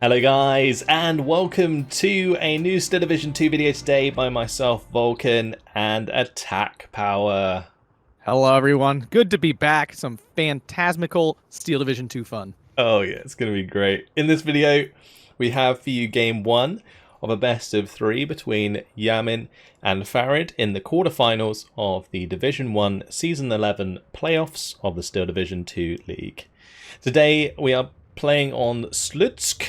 Hello guys, and welcome to a new Steel Division 2 video today by myself, Vulcan, and Attack Power. Hello everyone, good to be back. Some phantasmical Steel Division 2 fun. Oh yeah, it's going to be great. In this video, we have for you game 1 of a best of 3 between Yamin and Farid in the quarterfinals of the Division 1 Season 11 playoffs of the Steel Division 2 League. Today we are playing on Slutsk,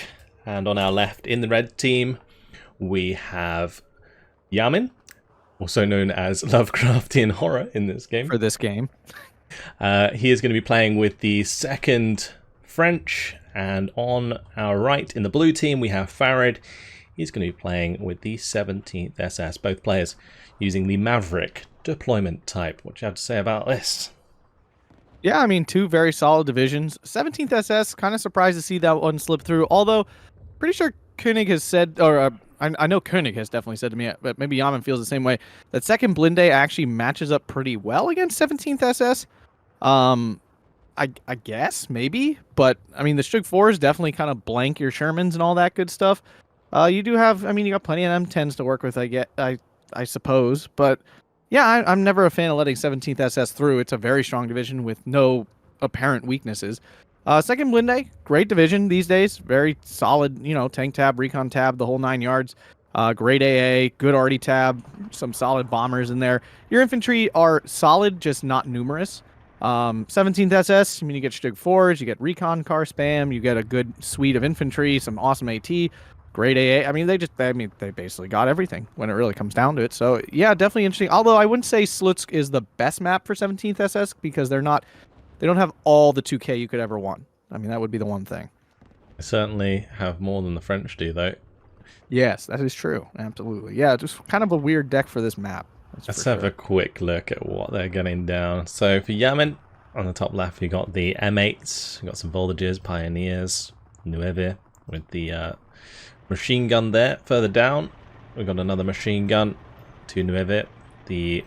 and on our left in the red team we have Yamin, also known as Lovecraftian Horror in this game. For this game. He is going to be playing with the second French, and on our right in the blue team we have Farid. He's going to be playing with the 17th SS, both players using the Maverick deployment type. What do you have to say about this? Yeah, I mean, two very solid divisions. 17th SS, kind of surprised to see that one slip through, although pretty sure Koenig has said, or I know Koenig has definitely said to me, but maybe Yamin feels the same way, that second Blinde actually matches up pretty well against 17th SS. I guess, maybe, but I mean, the Stug 4s definitely kind of blank your Shermans and all that good stuff. You do have, I mean, you got plenty of M10s to work with, I suppose, but yeah, I'm never a fan of letting 17th SS through. It's a very strong division with no apparent weaknesses. Second Blinde, great division these days. Very solid, tank tab, recon tab, the whole 9 yards. Great AA, good arty tab, some solid bombers in there. Your infantry are solid, just not numerous. 17th SS, I mean, you get Stug 4s, you get recon car spam, you get a good suite of infantry, some awesome AT. Great AA. I mean, they basically got everything when it really comes down to it. So, yeah, definitely interesting. Although I wouldn't say Slutsk is the best map for 17th SS because they don't have all the 2K you could ever want. I mean, that would be the one thing. They certainly have more than the French do, though. Yes, that is true. Absolutely. Yeah, just kind of a weird deck for this map. Let's have a quick look at what they're getting down. So for Yamin, on the top left, you got the M8s, you got some Voltages, Pioneers, Nueve with the machine gun there. Further down, we've got another machine gun, 2 Nueve, the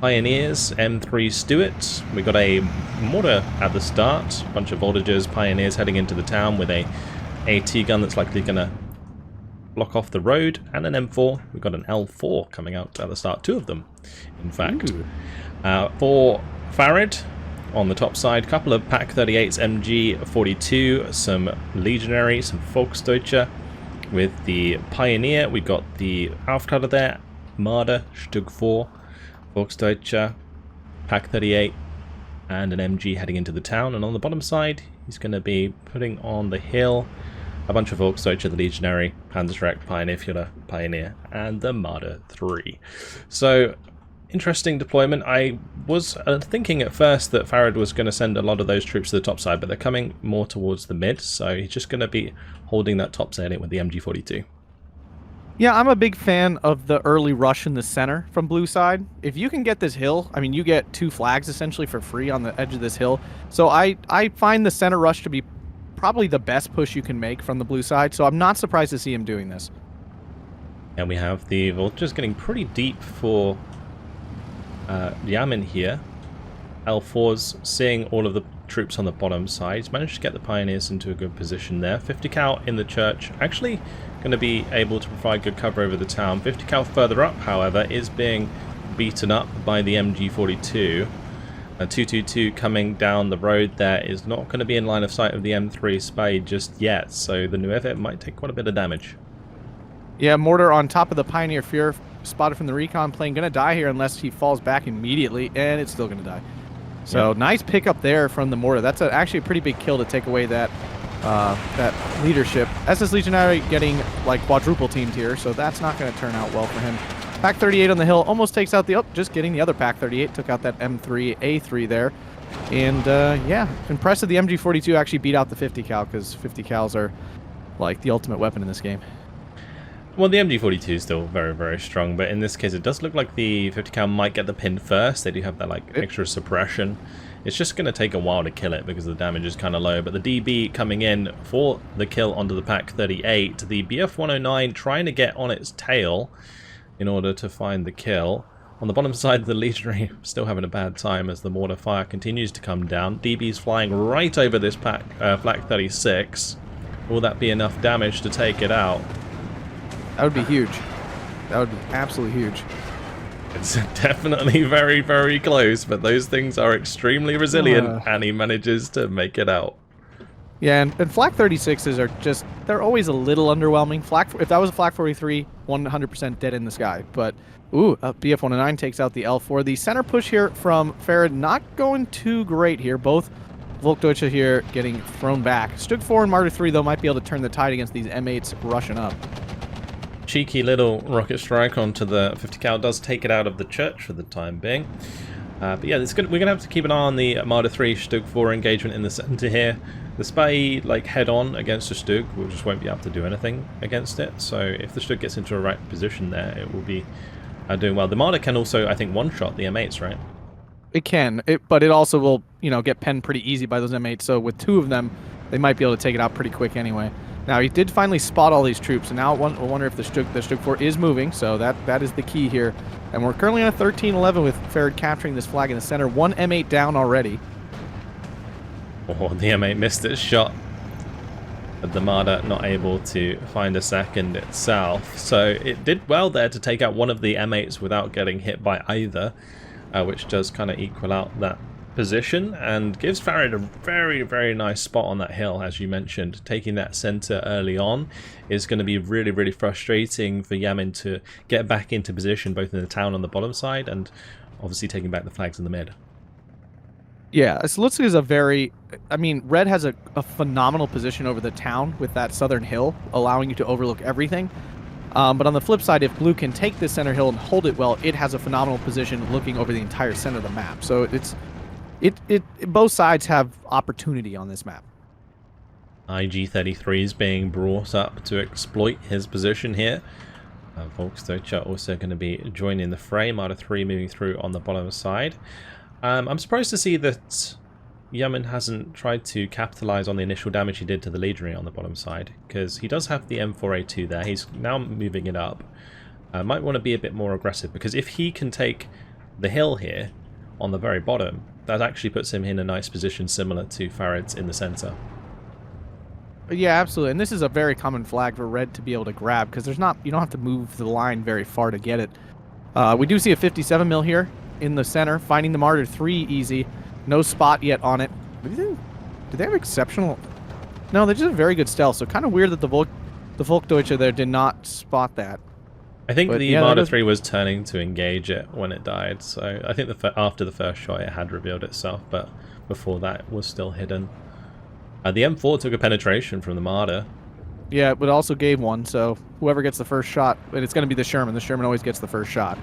Pioneers, M3 Stuart. We got a mortar at the start, a bunch of Voltages, Pioneers heading into the town with a AT gun that's likely going to block off the road, and an M4. We've got an L4 coming out at the start, 2 of them, in fact. For Farid, on the top side, a couple of Pak 38s, MG42, some Legionary, some Volksdeutsche. With the Pioneer, we got the Aufkladder there, Marder, Stug 4, Volksdeutsche, Pak 38, and an MG heading into the town. And on the bottom side, he's going to be putting on the hill a bunch of Volksdeutsche, the Legionary, Panzerschreck, Pioneer Führer, Pioneer, and the Marder 3. So, interesting deployment. I was thinking at first that Farid was going to send a lot of those troops to the top side, but they're coming more towards the mid, so he's just going to be holding that top salient with the MG42. Yeah, I'm a big fan of the early rush in the center from blue side. If you can get this hill, I mean, you get 2 flags essentially for free on the edge of this hill. So I find the center rush to be probably the best push you can make from the blue side, so I'm not surprised to see him doing this. And we have the Vultures getting pretty deep for Yamin here. L4's seeing all of the troops on the bottom side. He's managed to get the Pioneers into a good position there. 50 cal in the church, actually going to be able to provide good cover over the town. 50 cal further up, however, is being beaten up by the MG42. A 222 coming down the road there is not going to be in line of sight of the M3 Spade just yet, so the Nueve might take quite a bit of damage. Yeah, mortar on top of the Pioneer Fear, spotted from the recon plane, going to die here unless he falls back immediately, and it's still going to die. So yep. Nice pickup there from the mortar. That's actually a pretty big kill to take away that leadership. SS Legionary getting like quadruple teamed here, so that's not going to turn out well for him. Pak 38 on the hill almost takes out the... just getting the other Pak 38. Took out that M3, A3 there. And yeah, impressive the MG42 actually beat out the 50 cal, because 50 cals are like the ultimate weapon in this game. Well, the MG42 is still very, very strong, but in this case it does look like the 50 cal might get the pin first. They do have that like extra suppression. It's just going to take a while to kill it because the damage is kind of low, but the DB coming in for the kill onto the Pak 38. The BF-109 trying to get on its tail in order to find the kill. On the bottom side, the Legionary still having a bad time as the mortar fire continues to come down. DB's flying right over this Flak 36. Will that be enough damage to take it out? That would be huge. That would be absolutely huge. It's definitely very, very close, but those things are extremely resilient, and he manages to make it out. Yeah, and Flak 36s are just, they're always a little underwhelming. If that was a Flak 43, 100% dead in the sky. But, ooh, BF-109 takes out the L4. The center push here from Farid not going too great here. Both VulcanHDG here getting thrown back. Slutsk 4 and Martyr 3, though, might be able to turn the tide against these M8s rushing up. Cheeky little rocket strike onto the 50 cal does take it out of the church for the time being. But yeah, we're going to have to keep an eye on the Martyr 3 Slutsk 4 engagement in the center here. The Spy, like, head-on against the Slutsk, we just won't be able to do anything against it. So if the Slutsk gets into a right position there, it will be doing well. The Martyr can also, I think, one-shot the M8s, right? It can, but it also will, you know, get penned pretty easy by those M8s. So with two of them, they might be able to take it out pretty quick anyway. Now, he did finally spot all these troops, and now we'll wonder if the Slutsk 4 is moving, so that is the key here. And we're currently on a 13-11 with Farid capturing this flag in the center. One M8 down already. Oh, the M8 missed its shot. But the Marder not able to find a second itself. So it did well there to take out one of the M8s without getting hit by either, which does kind of equal out that position and gives Farid a very, very nice spot on that hill, as you mentioned. Taking that center early on is going to be really, really frustrating for Yamin to get back into position, both in the town on the bottom side and obviously taking back the flags in the mid. Yeah, Slutsk is a very, I mean, Red has a phenomenal position over the town with that southern hill, allowing you to overlook everything. But on the flip side, if Blue can take this center hill and hold it well, it has a phenomenal position looking over the entire center of the map. So both sides have opportunity on this map. IG-33 is being brought up to exploit his position here. VulcanHDG also going to be joining the fray. Martyr 3 moving through on the bottom side. I'm surprised to see that Yamin hasn't tried to capitalize on the initial damage he did to the legionary on the bottom side, because he does have the M4A2 there. He's now moving it up. Might want to be a bit more aggressive, because if he can take the hill here on the very bottom, that actually puts him in a nice position similar to Farid's in the center. Yeah, absolutely. And this is a very common flag for Red to be able to grab, because you don't have to move the line very far to get it. We do see a 57 mil here in the center, finding the Martyr 3 easy. No spot yet on it. Do they have exceptional? No, they just have very good stealth, so kind of weird that the VulcanHDG there did not spot that. I think the Martyr 3 was turning to engage it when it died, so I think after the first shot it had revealed itself, but before that it was still hidden. The M4 took a penetration from the Martyr. Yeah, but also gave one, so whoever gets the first shot, and it's going to be the Sherman. The Sherman always gets the first shot.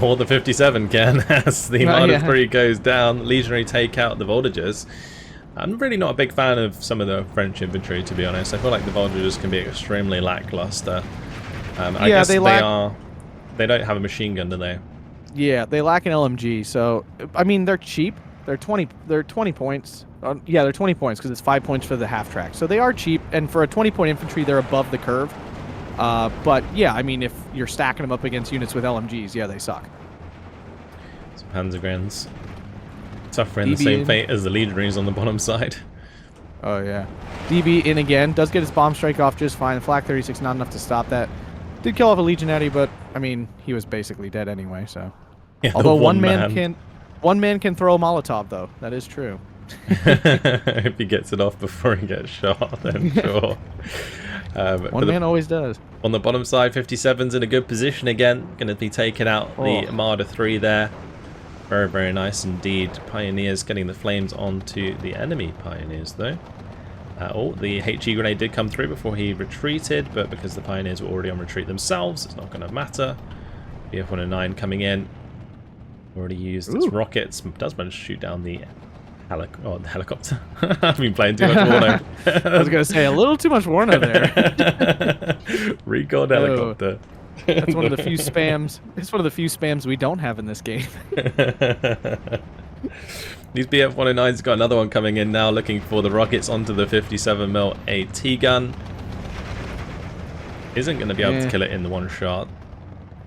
Or the 57 can, as the Martyr 3 goes down. Legionary take out the voltages. I'm really not a big fan of some of the French infantry, to be honest. I feel like the voltages can be extremely lackluster. I guess they don't have a machine gun, do they? Yeah, they lack an LMG. So I mean, they're cheap. They're 20 points. Yeah, they're 20 points because it's 5 points for the half track. So they are cheap, and for a 20-point infantry, they're above the curve. But yeah, I mean, if you're stacking them up against units with LMGs, yeah, they suck. So Panzergrens suffering the same fate as the legionaries on the bottom side. Oh yeah, DB in again, does get his bomb strike off just fine. Flak 36 not enough to stop that. Did kill off a legionary, but I mean, he was basically dead anyway. So, yeah, although one man can throw a Molotov, though, that is true. If he gets it off before he gets shot, then sure. One man always does. On the bottom side, 57's in a good position again. Going to be taking out the Marder 3 there. Very, very nice indeed. Pioneers getting the flames onto the enemy Pioneers, though. The HE grenade did come through before he retreated, but because the Pioneers were already on retreat themselves, it's not going to matter. BF-109 coming in. Already used its rockets. Does manage to shoot down the helicopter. I've been playing too much Warno. I was going to say, a little too much Warno there. Recalled helicopter. That's one of the few spams. It's one of the few spams we don't have in this game. These BF-109's got another one coming in now, looking for the rockets onto the 57mm AT gun. Isn't going to be able to kill it in the one shot.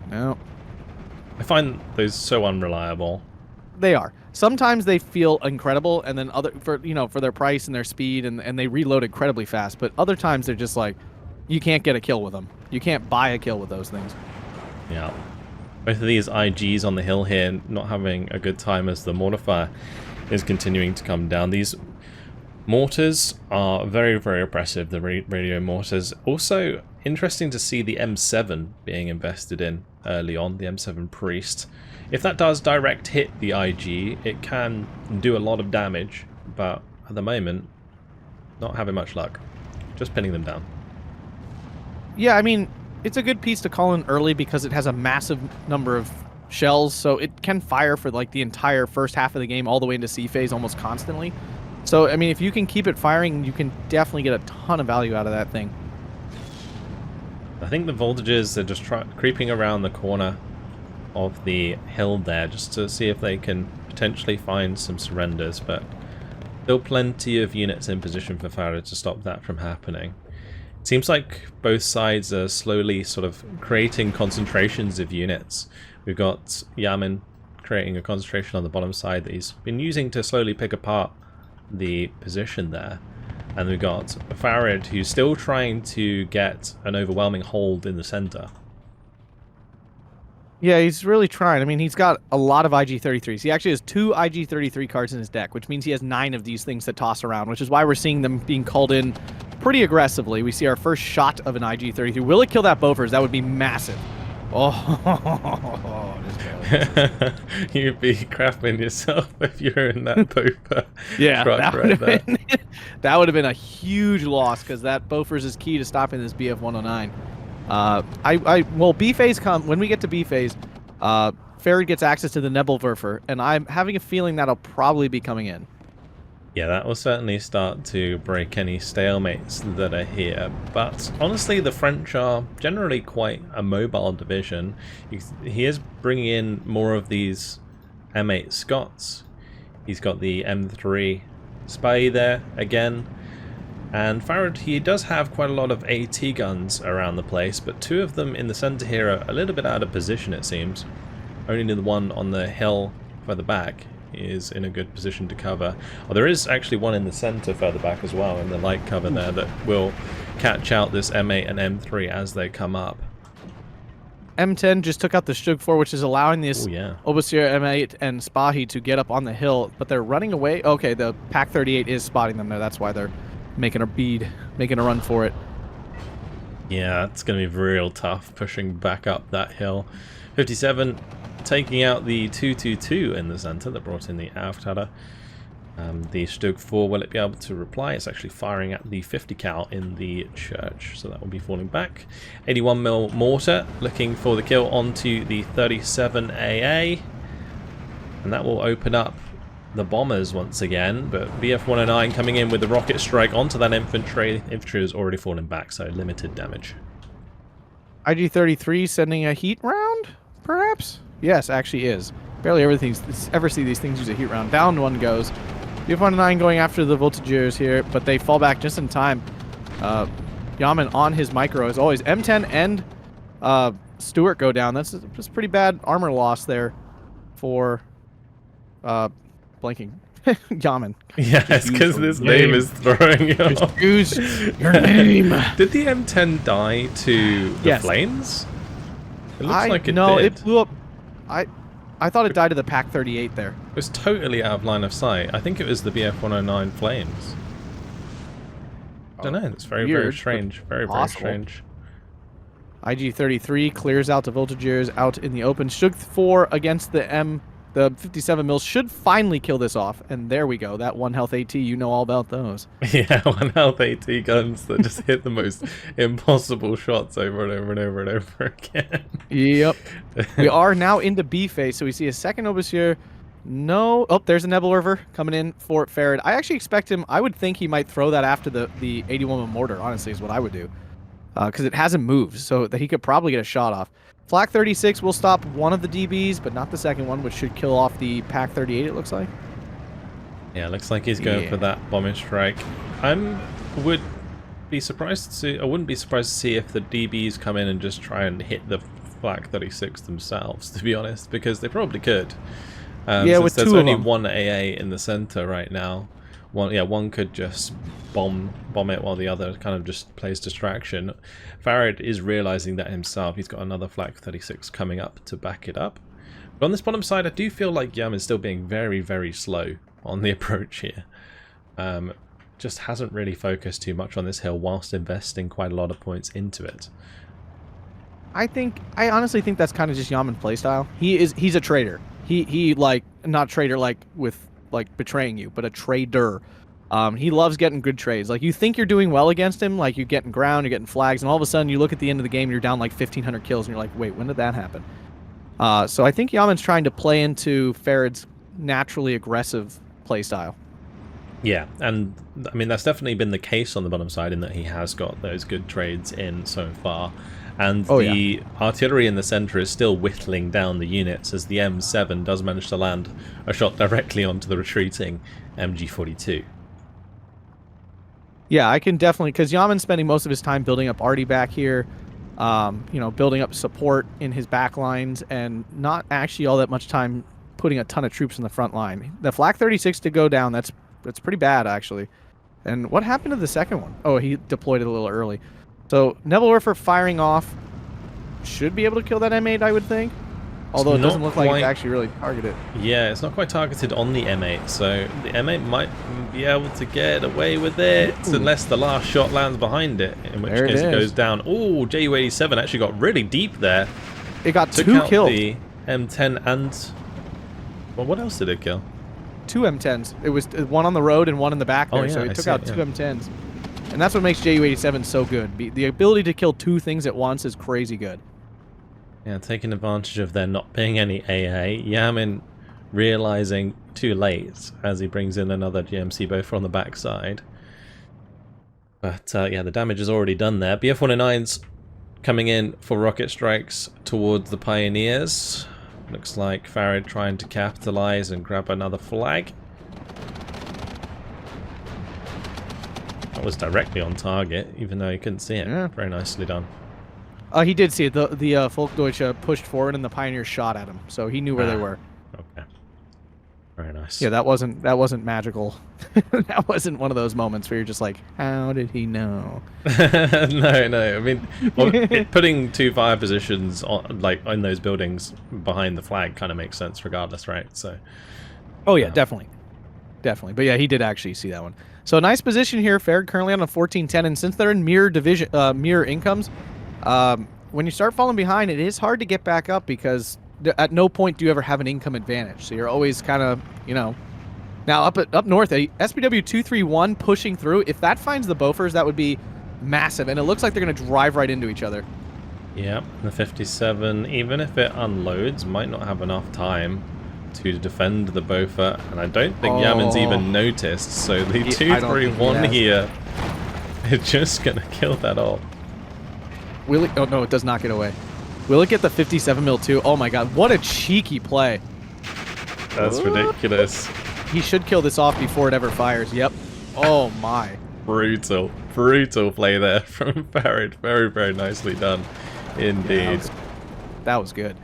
No. I find those so unreliable. They are. sometimes they feel incredible, and then for their price and their speed, and they reload incredibly fast. But other times they're just like, you can't get a kill with them. You can't buy a kill with those things. Yeah. Both of these IGs on the hill here not having a good time as the mortar fire is continuing to come down. These mortars are very, very oppressive, the radio mortars. Also, interesting to see the M7 being invested in early on, the M7 Priest. If that does direct hit the IG, it can do a lot of damage, but at the moment, not having much luck. Just pinning them down. Yeah, I mean, it's a good piece to call in early because it has a massive number of shells, so it can fire for like the entire first half of the game all the way into C phase almost constantly. So, I mean, if you can keep it firing, you can definitely get a ton of value out of that thing. I think the voltages are just creeping around the corner of the hill there just to see if they can potentially find some surrenders, but still plenty of units in position for Farid to stop that from happening. Seems like both sides are slowly sort of creating concentrations of units. We've got Yamin creating a concentration on the bottom side that he's been using to slowly pick apart the position there. And we've got Farid who's still trying to get an overwhelming hold in the center. Yeah, he's really trying. I mean, he's got a lot of IG-33s. He actually has 2 IG-33 cards in his deck, which means he has 9 of these things that toss around, which is why we're seeing them being called in pretty aggressively. We see our first shot of an IG-33. Will it kill that Bofors? That would be massive. Oh, you'd be crapping yourself if you're in that Bofa. Yeah, that would have been a huge loss because that Bofors is key to stopping this BF-109. Well, B phase when we get to B phase, Farid gets access to the Nebelwerfer, and I'm having a feeling that'll probably be coming in. Yeah, that will certainly start to break any stalemates that are here. But honestly, the French are generally quite a mobile division. He is bringing in more of these M8 Scots. He's got the M3 Spy there again. And Farid, he does have quite a lot of AT guns around the place, but 2 of them in the center here are a little bit out of position, it seems. Only the one on the hill further back is in a good position to cover. Oh, there is actually one in the center further back as well, in the light cover there, that will catch out this M8 and M3 as they come up. M10 just took out the Slutsk 4, which is allowing this Obusier M8 and Spahi to get up on the hill, but they're running away. Okay, the Pack 38 is spotting them there. That's why they're making a run for it. Yeah, it's going to be real tough pushing back up that hill. 57 taking out the 222 in the center that brought in the Auftaler. The Slutsk 4, will it be able to reply? It's actually firing at the 50 cal in the church, so that will be falling back. 81mm mortar looking for the kill onto the 37 AA, and that will open up the bombers once again, but BF-109 coming in with the rocket strike onto that infantry. Infantry has already fallen back, so limited damage. IG-33 sending a heat round, perhaps? Yes, actually is. Barely ever see these things use a heat round. Down one goes. BF-109 going after the voltigeurs here, but they fall back just in time. Yamin on his micro as always. M10 and Stuart go down. That's just pretty bad armor loss there for blanking. Yamin. Yes, because this name is throwing you off. Use your name. Did the M10 die to the flames? It looks like it no, did. it blew up. I thought it died to the Pack 38 there. It was totally out of line of sight. I think it was the BF-109 flames. I don't know. It's very, very strange. Very, very strange. IG-33 clears out the voltigeurs out in the open. Slutsk 4 against the 57 mils should finally kill this off. And there we go. That 1 health AT, you know all about those. Yeah, 1 health AT guns that just hit the most impossible shots over and over and over and over again. Yep. We are now into B phase, so we see a second Obusier. No. Oh, there's a Nebelwerfer coming in for Farid. I actually expect him. I would think he might throw that after the 81 mortar, honestly, is what I would do. Because it hasn't moved, so that he could probably get a shot off. Flak 36 will stop one of the DBs, but not the second one, which should kill off the Pack 38, it looks like. Yeah, looks like he's going for that bombing strike. I wouldn't be surprised to see if the DBs come in and just try and hit the Flak 36 themselves, to be honest, because they probably could. Yeah, Since with there's two of only them. one AA in the center right now, one could just bomb it while the other kind of just plays distraction. Farid is realizing that himself. He's got another Flak 36 coming up to back it up. But on this bottom side, I do feel like Yamin's still being very, very slow on the approach here. Just hasn't really focused too much on this hill whilst investing quite a lot of points into it. I honestly think that's kind of just Yamin's playstyle. He's a trader. He like, not trader like with like betraying you, but a trader. He loves getting good trades. Like, you think you're doing well against him, like you're getting ground, you're getting flags, and all of a sudden you look at the end of the game, you're down like 1,500 kills, and you're like, wait, when did that happen? So I think Yamin's trying to play into Farid's naturally aggressive playstyle. Yeah, and I mean that's definitely been the case on the bottom side in that he has got those good trades in so far. And the artillery in the center is still whittling down the units as the M7 does manage to land a shot directly onto the retreating MG42. Yeah, I can definitely, because Yamin's spending most of his time building up arty back here, you know, building up support in his back lines, and not actually all that much time putting a ton of troops in the front line. The Flak 36 to go down, that's pretty bad, actually. And what happened to the second one? Oh, he deployed it a little early. So, Nebelwerfer firing off should be able to kill that M8, I would think. Although it doesn't look like it's actually really targeted. Yeah, it's not quite targeted on the M8, so the M8 might be able to get away with it, unless the last shot lands behind it, in which case it goes down. Oh, Ju-87 actually got really deep there. It got Took two out killed. The M10 and... Well, what else did it kill? Two M10s. It was one on the road and one in the back there, so it took out two M10s. And that's what makes Ju-87 so good. The ability to kill two things at once is crazy good. Yeah, taking advantage of there not being any AA. Yamin realizing too late as he brings in another GMC both on the backside. But yeah, the damage is already done there. BF-109's coming in for rocket strikes towards the Pioneers. Looks like Farid trying to capitalize and grab another flag. That was directly on target, even though he couldn't see it. Yeah. Very nicely done. He did see it. The Volksdeutsche pushed forward and the Pioneers shot at him, so he knew where they were. Okay. Very nice. Yeah, that wasn't magical. That wasn't one of those moments where you're just like, how did he know? No. I mean, well, putting two fire positions on, like in those buildings behind the flag kind of makes sense, regardless, right? So. Oh yeah, definitely. But yeah, he did actually see that one. So nice position here. Farid currently on a 14-10, and since they're in mirror incomes. When you start falling behind, it is hard to get back up because at no point do you ever have an income advantage. So you're always kind of, you know. Now up north, a SPW 231 pushing through. If that finds the Bofors, that would be massive, and it looks like they're going to drive right into each other. Yeah, the 57, even if it unloads, might not have enough time to defend the Bofa, and I don't think Yamin's even noticed. So the 231 here is just going to kill that all. Will it? Oh, no, it does not get away. Will it get the 57 mil too? Oh my god, what a cheeky play. That's ridiculous. He should kill this off before it ever fires. Yep. Oh my. Brutal play there from Farid. Very, very nicely done indeed. Yeah, that was good.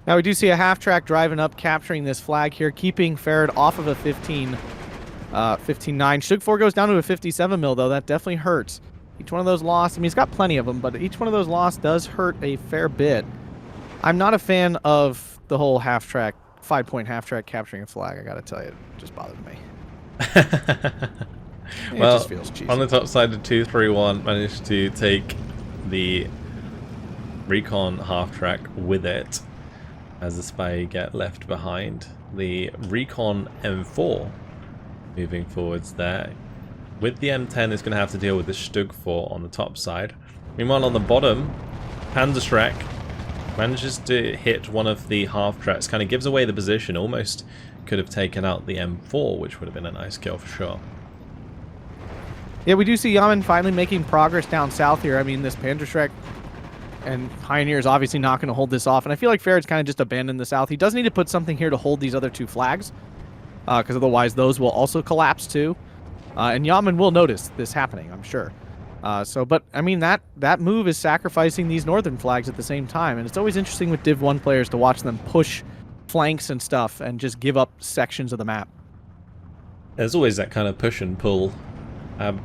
Now we do see a half-track driving up, capturing this flag here, keeping Farid off of a 15-9. Shug 4 goes down to a 57 mil, though. That definitely hurts. Each one of those lost, I mean, he's got plenty of them, but each one of those lost does hurt a fair bit. I'm not a fan of the whole half-track, 5-point half-track capturing a flag, I gotta tell you. It just bothered me. Well, it just feels cheesy. On the top side, the 231 managed to take the recon half-track with it as the spy get left behind. The recon M4 moving forwards there. With the M10, it's going to have to deal with the Stug 4 on the top side. Meanwhile, on the bottom, Panzerschreck manages to hit one of the half-tracks. Kind of gives away the position. Almost could have taken out the M4, which would have been a nice kill for sure. Yeah, we do see Yamin finally making progress down south here. I mean, this Panzerschreck and Pioneer is obviously not going to hold this off. And I feel like Farid's kind of just abandoned the south. He does need to put something here to hold these other two flags, because otherwise those will also collapse too. And Yamin will notice this happening, I'm sure. But I mean, that move is sacrificing these northern flags at the same time, and it's always interesting with Div 1 players to watch them push flanks and stuff and just give up sections of the map. There's always that kind of push and pull.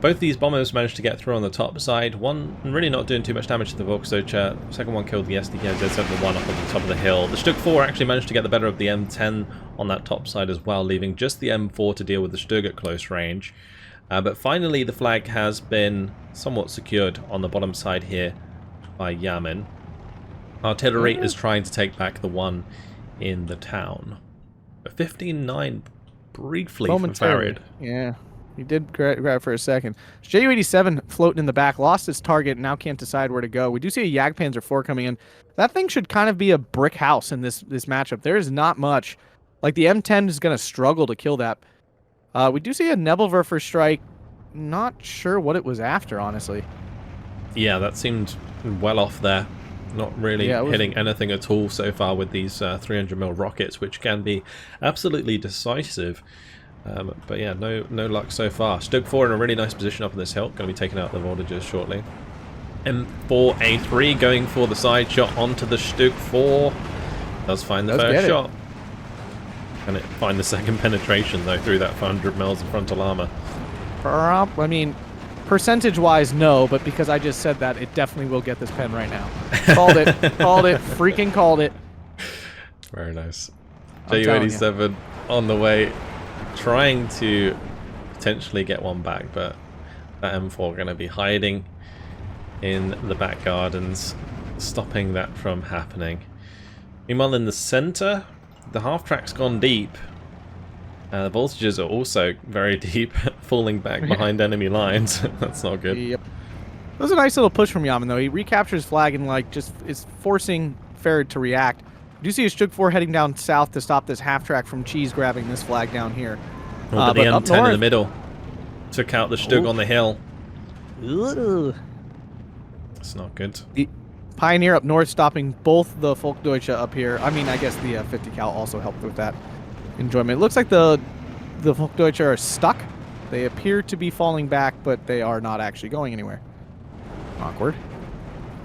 Both these bombers managed to get through on the top side. One really not doing too much damage to the VulcanHDGaming. Second one killed the SDK-Z71 up on the top of the hill. The Slutsk 4 actually managed to get the better of the M10 on that top side as well, leaving just the M4 to deal with the Slutsk at close range. But finally the flag has been somewhat secured on the bottom side here by Yamin. Artillery is trying to take back the one in the town. But 15-9 briefly from Farid. Yeah. He did grab for a second. Ju-87 floating in the back, lost his target, and now can't decide where to go. We do see a Jagdpanzer 4 coming in. That thing should kind of be a brick house in this matchup. There is not much. Like, the M10 is going to struggle to kill that. We do see a Nebelwerfer strike. Not sure what it was after, honestly. Yeah, that seemed well off there. Not really hitting anything at all so far with these 300mm rockets, which can be absolutely decisive. But yeah, no luck so far. Slutsk 4 in a really nice position up on this hill. Going to be taking out the voltages shortly. M4A3 going for the side shot onto the Slutsk 4. Does find the first shot. Can it find the second penetration though through that 400mm of frontal armor? I mean, percentage-wise, no, but because I just said that, it definitely will get this pen right now. Called it. Called it. Freaking called it. Very nice. Ju-87 on the way. Trying to potentially get one back, but that M4 going to be hiding in the back gardens, stopping that from happening. Meanwhile, in the center, the half-track's gone deep. The voltages are also very deep, falling back behind enemy lines. That's not good. Yep. That was a nice little push from Yamin, though. He recaptures flag and like just is forcing Farid to react. You do see a Slutsk 4 heading down south to stop this half-track from Cheese grabbing this flag down here. But the M10 in the middle took out the Slutsk on the hill. It's not good. The Pioneer up north stopping both the VulcanHDGaming up here. I mean, I guess the 50 cal also helped with that enjoyment. It looks like the VulcanHDGaming are stuck. They appear to be falling back, but they are not actually going anywhere. Awkward.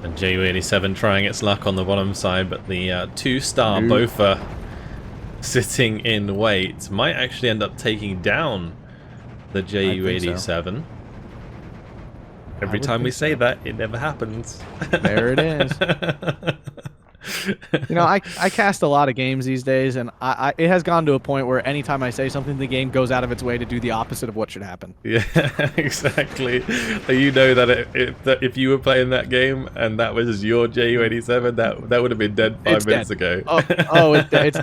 And Ju-87 trying its luck on the bottom side, but the 2-star Bofa sitting in wait might actually end up taking down the Ju-87. So. Every time we say that, it never happens. There it is. You know, I cast a lot of games these days, and it has gone to a point where anytime I say something, the game goes out of its way to do the opposite of what should happen. Yeah, exactly. You know that if you were playing that game and that was your Ju-87, that would have been dead 5 minutes ago. It's dead.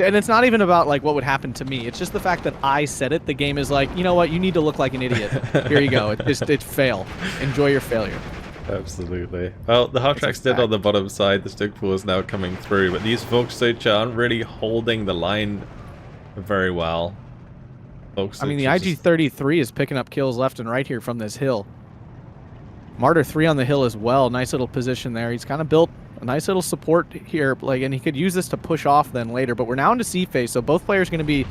And it's not even about like what would happen to me. It's just the fact that I said it. The game is like, you know what? You need to look like an idiot. Here you go. It's fail. Enjoy your failure. Absolutely. Well, the half-track's dead on the bottom side. The Slutsk 4 is now coming through, but these VulcanHDGaming aren't really holding the line very well. I mean, the IG-33 is picking up kills left and right here from this hill. Martyr 3 on the hill as well. Nice little position there. He's kind of built a nice little support here, and he could use this to push off then later. But we're now into C phase, so both players are going to be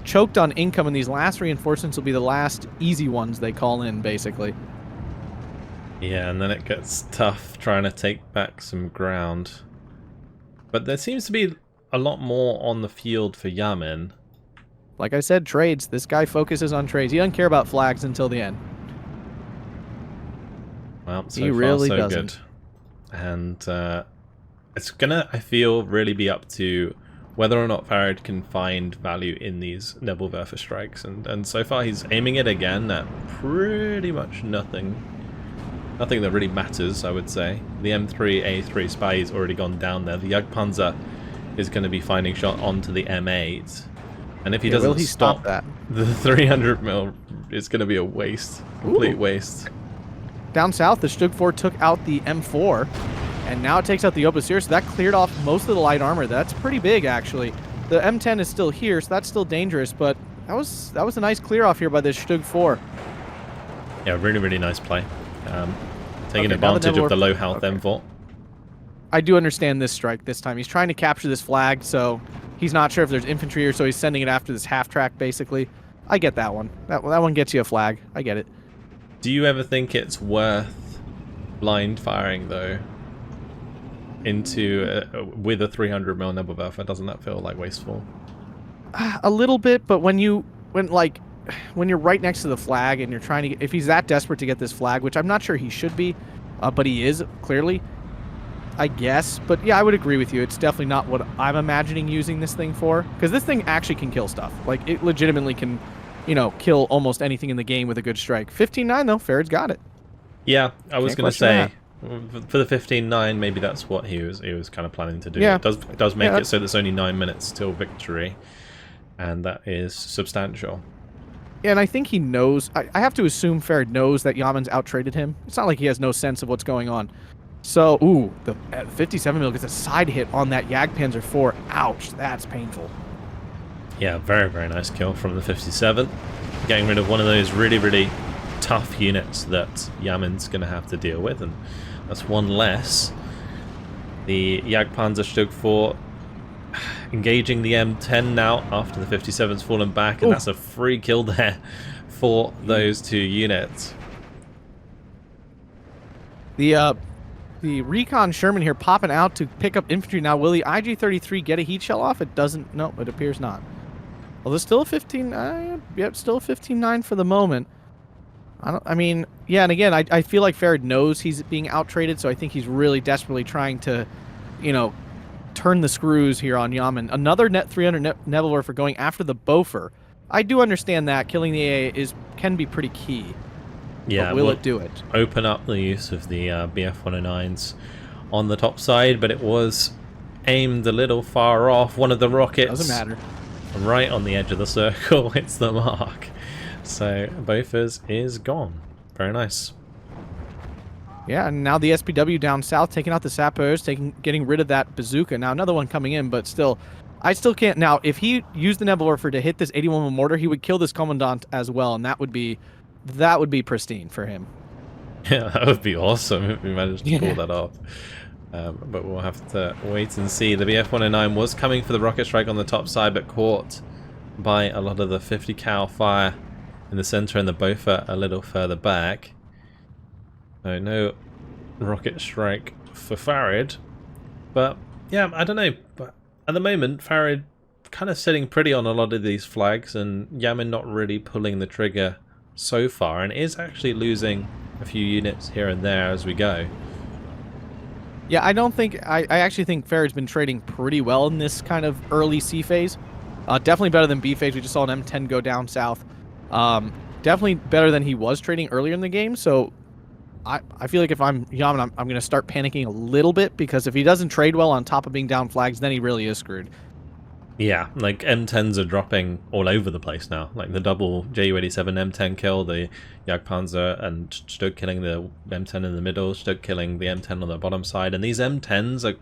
choked on income, and these last reinforcements will be the last easy ones they call in, basically. Yeah, and then it gets tough trying to take back some ground. But there seems to be a lot more on the field for Yamin. Like I said, trades. This guy focuses on trades. He doesn't care about flags until the end. Well, so he really doesn't. Good. And it's gonna, I feel, really be up to whether or not Farid can find value in these Nebelwerfer strikes. And so far he's aiming it again at pretty much nothing. Nothing that really matters, I would say. The M3A3 spy has already gone down there. The Jagdpanzer is going to be finding shot onto the M8. And if he doesn't stop that, the 300mm is going to be a waste. Complete waste. Down south, the Slutsk 4 took out the M4, and now it takes out the Opus-Seer, so that cleared off most of the light armor. That's pretty big, actually. The M10 is still here, so that's still dangerous, but that was a nice clear off here by this Slutsk 4. Yeah, really, really nice play. Taking advantage of the low health M4. I do understand this strike this time. He's trying to capture this flag, so he's not sure if there's infantry here, so he's sending it after this half-track, basically. I get that one. That one gets you a flag. I get it. Do you ever think it's worth blind firing, though? into with a 300 mm Nebelwerfer. Doesn't that feel like wasteful? A little bit, but when you're right next to the flag and you're trying to get, if he's that desperate to get this flag, which I'm not sure he should be, but he is clearly, I guess. But yeah, I would agree with you. It's definitely not what I'm imagining using this thing for, because this thing actually can kill stuff. Like, it legitimately can, you know, kill almost anything in the game with a good strike. 15-9 though, Farid's got it. Yeah, I was going to say that. for the 15-9, maybe that's what he was kind of planning to do. Yeah. It does make it so there's only 9 minutes till victory, and that is substantial. Yeah, and I think he knows. I have to assume Farid knows that Yamin's out-traded him. It's not like he has no sense of what's going on. So, ooh, the 57mm gets a side hit on that Jagdpanzer IV. Ouch, that's painful. Yeah, very, very nice kill from the 57. Getting rid of one of those really, really tough units that Yamin's going to have to deal with, and that's one less. The Jagdpanzer Stug 4 engaging the M10 now after the 57's fallen back, and that's a free kill there for those two units. The Recon Sherman here popping out to pick up infantry now. Will the IG-33 get a heat shell off? It doesn't. No, it appears not. Well, there's still a 15. Yep, still a 15-9 for the moment. I mean, yeah, and again, I feel like Farid knows he's being out-traded, so I think he's really desperately trying to, you know, turn the screws here on Yamin. Another net 300 Nebelwerfer going after the Boffer. I do understand that killing the AA can be pretty key. Yeah, but will it do it? Open up the use of the BF-109s on the top side, but it was aimed a little far off. One of the rockets, doesn't matter, right on the edge of the circle, hits the mark. So Bofers is gone. Very nice. Yeah, and now the SPW down south taking out the sappers, getting rid of that bazooka. Now another one coming in, but still, I still can't. Now, if he used the Nebelwerfer to hit this 81mm mortar, he would kill this Commandant as well, and that would be pristine for him. Yeah, that would be awesome if we managed to pull that off. But we'll have to wait and see. The BF-109 was coming for the rocket strike on the top side, but caught by a lot of the 50 cal fire in the center and the Boffer a little further back. So no rocket strike for Farid. But yeah, I don't know. But at the moment, Farid kind of sitting pretty on a lot of these flags, and Yamin not really pulling the trigger so far, and is actually losing a few units here and there as we go. Yeah, I actually think Farid's been trading pretty well in this kind of early C phase. Definitely better than B phase. We just saw an M10 go down south. Definitely better than he was trading earlier in the game. So I feel like if I'm Yamin, I'm going to start panicking a little bit, because if he doesn't trade well on top of being down flags, then he really is screwed. Yeah, like M10s are dropping all over the place now. Like the double Ju-87 M10 kill, the Jagdpanzer, and Stug killing the M10 in the middle, Stug killing the M10 on the bottom side. And these M10s are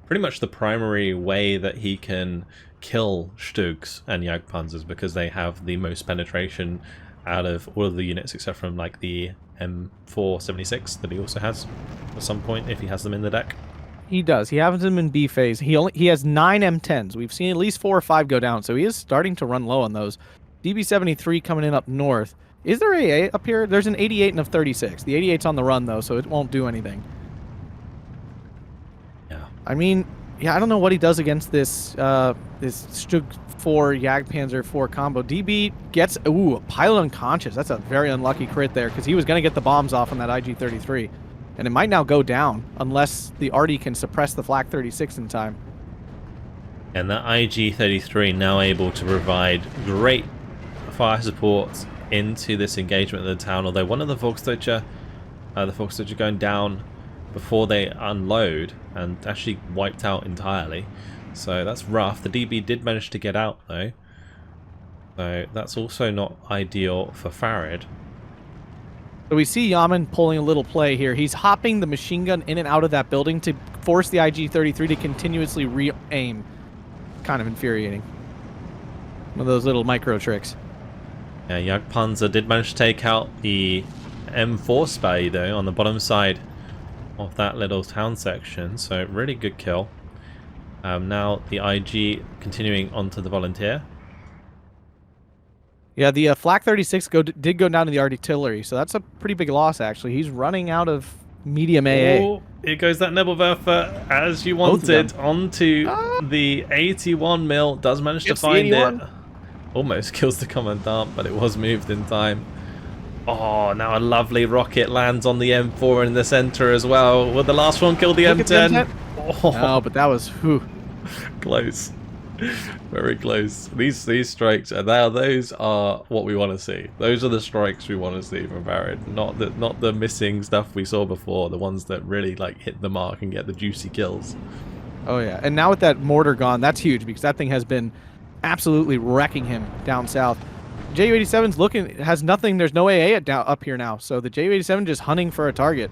pretty much the primary way that he can kill Stugs and Jagdpanzers, because they have the most penetration out of all of the units except from like the M476 that he also has at some point if he has them in the deck. He does. He has them in B phase. He has 9 M10s. We've seen at least 4 or 5 go down, so he is starting to run low on those. DB-73 coming in up north. Is there AA up here? There's an 88 and a 36. The 88's on the run, though, so it won't do anything. Yeah. I mean, yeah, I don't know what he does against this this Stug 4 Jagdpanzer 4 combo. DB gets, a pilot unconscious. That's a very unlucky crit there, because he was going to get the bombs off on that IG-33. And it might now go down unless the Arty can suppress the Flak 36 in time. And that IG-33 now able to provide great fire support into this engagement of the town. Although one of the Volksdeutsche going down before they unload and actually wiped out entirely. So that's rough. The DB did manage to get out though. So that's also not ideal for Farid. So we see Yamin pulling a little play here. He's hopping the machine gun in and out of that building to force the IG-33 to continuously re-aim. Kind of infuriating. One of those little micro tricks. Yeah, Jagdpanzer did manage to take out the M4 Spy though on the bottom side of that little town section. So really good kill. Now the IG continuing onto the Volunteer. Yeah, the Flak 36 did go down to the artillery, so that's a pretty big loss, actually. He's running out of medium AA. Oh, here goes that Nebelwerfer as you wanted onto the 81 mil. Does manage to find it. Almost kills the Commandant, but it was moved in time. Oh, now a lovely rocket lands on the M4 in the center as well. Will the last one kill the M10? Oh, no, but that was close. Very close. These strikes, and now those are what we want to see. Those are the strikes we want to see from Farid. Not the missing stuff we saw before. The ones that really like hit the mark and get the juicy kills. Oh yeah, and now with that mortar gone, that's huge because that thing has been absolutely wrecking him down south. Ju-87's looking, has nothing. There's no AA up here now, so the Ju-87 just hunting for a target.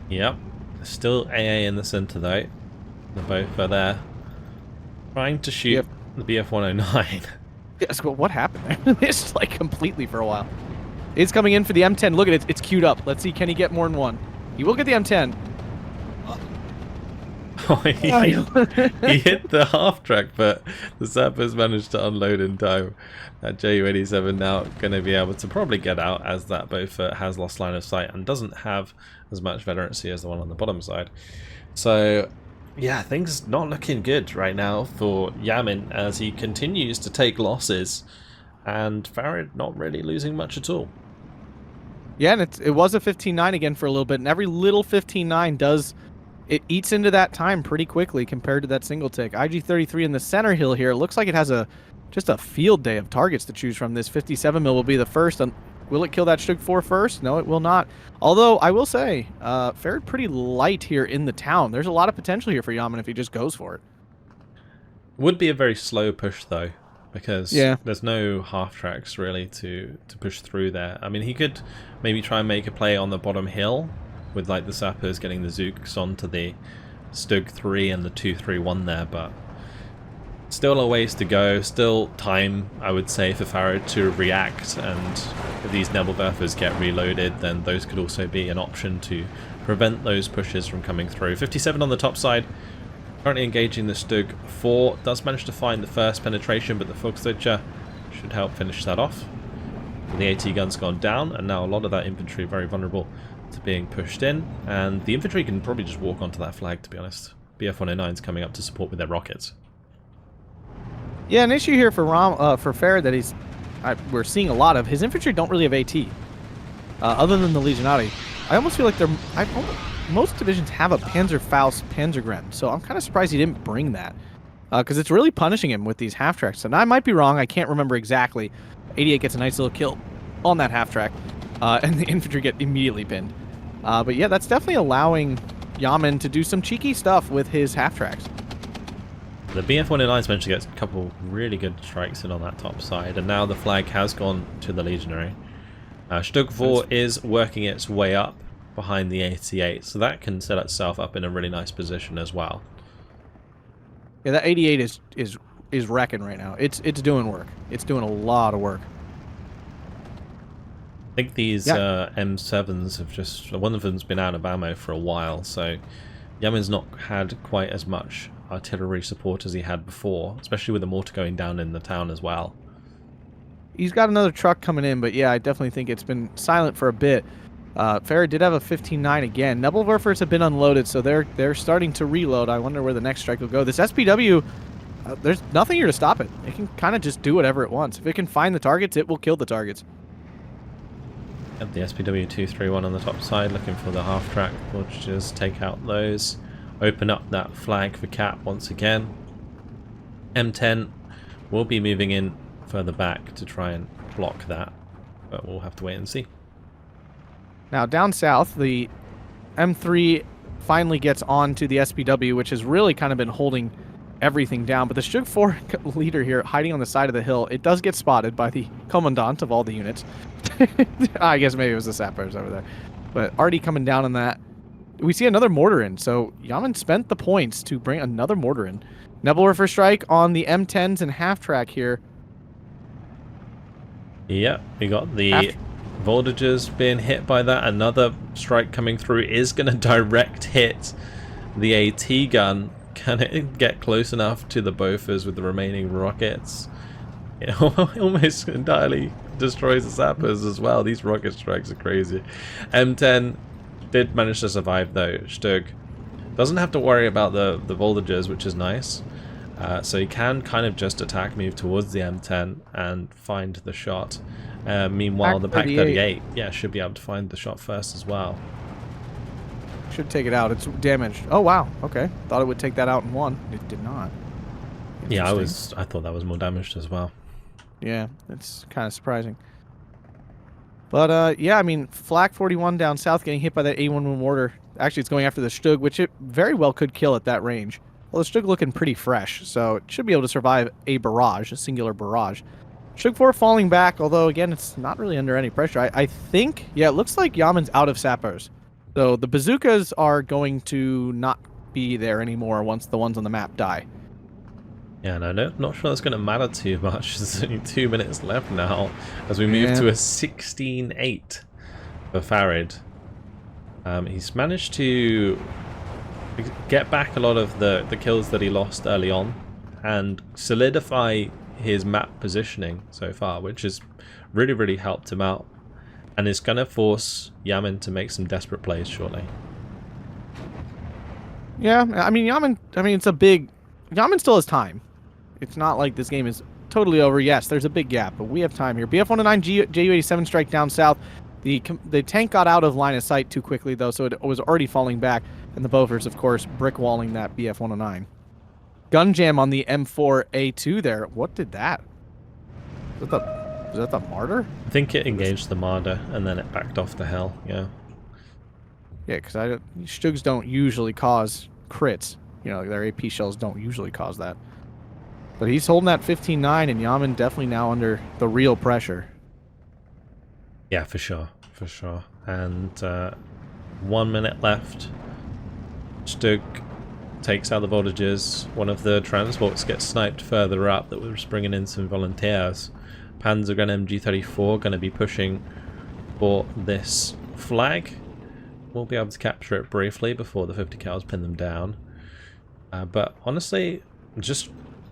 Yep, still AA in the center though. They're both are there, trying to shoot the BF-109. Yes, but what happened there? It's like completely for a while. It's coming in for the M10. Look at it, it's queued up. Let's see, can he get more than one? He will get the M10. Oh, he hit the half track, but the sappers managed to unload in time. That Ju-87 now going to be able to probably get out, as that Beaufort has lost line of sight and doesn't have as much veterancy as the one on the bottom side. So yeah, things not looking good right now for Yamin as he continues to take losses, and Farid not really losing much at all. Yeah, and it was a 15-9 again for a little bit, and every little 15-9 does... It eats into that time pretty quickly compared to that single tick. IG-33 in the center hill here. It looks like it has just a field day of targets to choose from. This 57 mil will be the first. Will it kill that Stug 4 first? No, it will not. Although, I will say, Farid pretty light here in the town. There's a lot of potential here for Yamin if he just goes for it. Would be a very slow push, though, because there's no half tracks, really, to push through there. I mean, he could maybe try and make a play on the bottom hill, with like the sappers getting the Zooks onto the Stug 3 and the 231 there, but still a ways to go, still time, I would say, for Farid to react, and if these Nebelwerfers get reloaded, then those could also be an option to prevent those pushes from coming through. 57 on the top side, currently engaging the Stug 4, does manage to find the first penetration, but the Volksdeutsche should help finish that off. The AT gun's gone down, and now a lot of that infantry very vulnerable to being pushed in, and the infantry can probably just walk onto that flag, to be honest. BF-109's coming up to support with their rockets. Yeah, an issue here for Farid that we're seeing a lot of. His infantry don't really have AT, other than the Legionati. I almost feel like most divisions have a Panzerfaust Panzergren, so I'm kind of surprised he didn't bring that, because it's really punishing him with these half tracks. And I might be wrong, I can't remember exactly. 88 gets a nice little kill on that half track. And the infantry get immediately pinned. But yeah, that's definitely allowing Yamin to do some cheeky stuff with his half-tracks. The BF-109's managed to get a couple really good strikes in on that top side, and now the flag has gone to the Legionary. Stug 4 is working its way up behind the 88, so that can set itself up in a really nice position as well. Yeah, that 88 is wrecking right now. It's doing work. It's doing a lot of work. I think these M7s have just... One of them's been out of ammo for a while, so Yamin's not had quite as much artillery support as he had before, especially with the mortar going down in the town as well. He's got another truck coming in, but yeah, I definitely think it's been silent for a bit. Farid did have a 15-9 again. Nebelwerfers have been unloaded, so they're starting to reload. I wonder where the next strike will go. This SPW, there's nothing here to stop it. It can kind of just do whatever it wants. If it can find the targets, it will kill the targets. Have the SPW-231 on the top side, looking for the half-track. We'll just take out those. Open up that flag for Cap once again. M10 will be moving in further back to try and block that, but we'll have to wait and see. Now down south, the M3 finally gets on to the SPW, which has really kind of been holding everything down. But the Stug 4 leader here, hiding on the side of the hill, it does get spotted by the commandant of all the units. I guess maybe it was the sappers over there. But already coming down on that. We see another mortar in, so Yamin spent the points to bring another mortar in. Nebelwerfer strike on the M10s and half-track here. Yep, we got the voltages being hit by that. Another strike coming through is going to direct hit the AT gun. Can it get close enough to the Bofors with the remaining rockets? It almost entirely destroys the sappers as well. These rocket strikes are crazy. M10 did manage to survive though. Stug doesn't have to worry about the voltages, which is nice. So he can kind of just attack move towards the M10 and find the shot. Meanwhile, the Pack 38, yeah, should be able to find the shot first as well. Should take it out. It's damaged. Oh wow. Okay. Thought it would take that out in one. It did not. Yeah, I thought that was more damaged as well. Yeah, it's kind of surprising. But yeah, I mean, Flak 41 down south getting hit by that A11 mortar. Actually, it's going after the Stug, which it very well could kill at that range. Well, the Stug looking pretty fresh, so it should be able to survive a barrage, a singular barrage. Stug 4 falling back, although again, it's not really under any pressure. I think, yeah, it looks like Yamin's out of sappers. So the bazookas are going to not be there anymore once the ones on the map die. Yeah, no, not sure that's going to matter too much. There's only 2 minutes left now as we move to a 16-8 for Farid. He's managed to get back a lot of the kills that he lost early on and solidify his map positioning so far, which has really, really helped him out. And is going to force Yamin to make some desperate plays shortly. Yeah, I mean, it's a big... Yamin still has time. It's not like this game is totally over. Yes, there's a big gap, but we have time here. BF-109 Ju-87 strike down south. The tank got out of line of sight too quickly, though, so it was already falling back. And the Bofors, of course, brick-walling that BF-109. Gun jam on the M4A2 there. What did that? Was that the Martyr? I think it engaged the Martyr, and then it backed off the hill, yeah. Yeah, because Stugs don't usually cause crits. You know, their AP shells don't usually cause that. But he's holding that 15-9, and Yamin definitely now under the real pressure. Yeah, for sure. And 1 minute left. Stug takes out the voltages. One of the transports gets sniped further up that was bringing in some volunteers. Panzergun MG34 going to be pushing for this flag. We'll be able to capture it briefly before the 50 cals pin them down. But honestly, just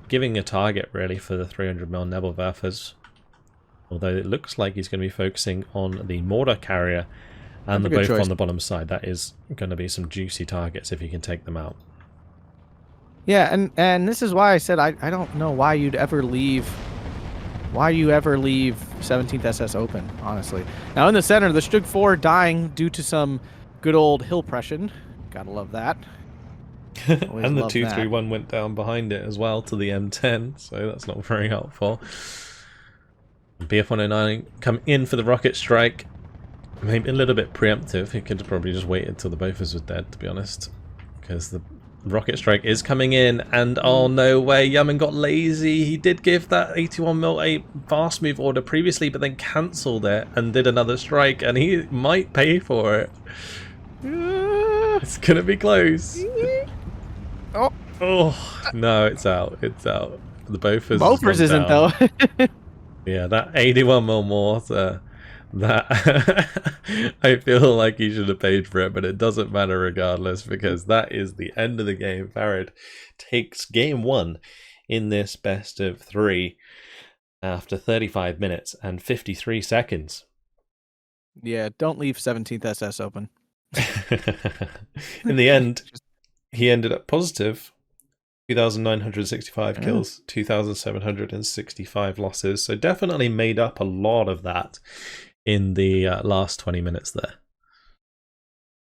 giving a target really for the 300mm Nebelwerfers. Although it looks like he's going to be focusing on the mortar carrier and the both on the bottom side. That is going to be some juicy targets if he can take them out. Yeah, and this is why I said I don't know why you'd ever leave... Why you ever leave 17th SS open, honestly. Now in the center, the Stug 4 dying due to some good old hill pression. Gotta love that. And the 231 went down behind it as well to the M10, so that's not very helpful. BF-109 come in for the rocket strike. Maybe a little bit preemptive. He could have probably just waited until the Bofors were dead, to be honest. Because the rocket strike is coming in, and oh no way, Yamin got lazy. He did give that 81mm a fast move order previously, but then cancelled it and did another strike, and he might pay for it. It's gonna be close. Oh no, it's out. It's out. The Bofors isn't though. Yeah, that 81mm mortar. That I feel like he should have paid for it, but it doesn't matter regardless, because that is the end of the game. Farid takes game 1 in this best of 3 after 35 minutes and 53 seconds. Yeah, don't leave 17th SS open. In the end, he ended up positive. 2,965 kills, 2,765 losses. So definitely made up a lot of that in the last 20 minutes there.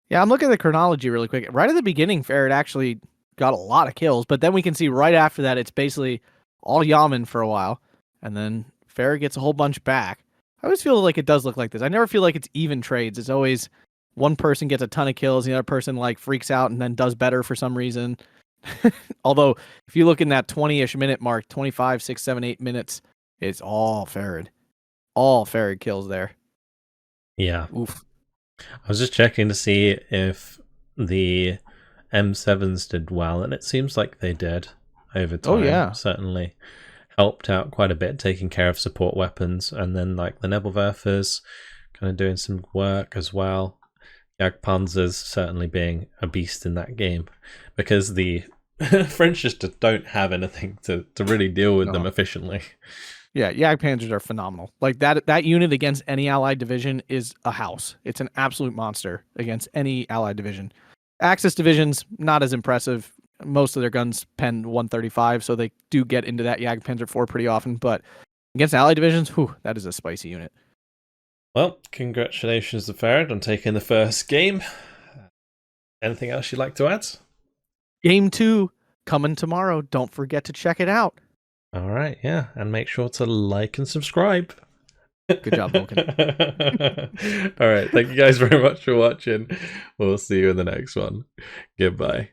Yeah, I'm looking at the chronology really quick. Right at the beginning, Farid actually got a lot of kills, but then we can see right after that it's basically all Yamin for a while, and then Farid gets a whole bunch back. I always feel like it does look like this. I never feel like it's even trades. It's always one person gets a ton of kills, the other person like freaks out and then does better for some reason. Although, if you look in that 20-ish minute mark, 25, 6, 7, 8 minutes, it's all Farid. All Farid kills there. Yeah. Oof. I was just checking to see if the M7s did well, and it seems like they did over time. Oh, yeah. Certainly helped out quite a bit, taking care of support weapons, and then like the Nebelwerfers kind of doing some work as well. Jagdpanzers certainly being a beast in that game, because the French just don't have anything to really deal with them efficiently. Yeah, Jagdpanzers are phenomenal. Like that unit against any allied division is a house. It's an absolute monster against any allied division. Axis divisions not as impressive. Most of their guns pen 135, so they do get into that Jagdpanzer 4 pretty often. But against allied divisions, whew, that is a spicy unit. Well, congratulations to Farid on taking the first game. Anything else you'd like to add? Game 2 coming tomorrow. Don't forget to check it out. All right, yeah, and make sure to like and subscribe. Good job, Vulcan. All right, thank you guys very much for watching. We'll see you in the next one. Goodbye.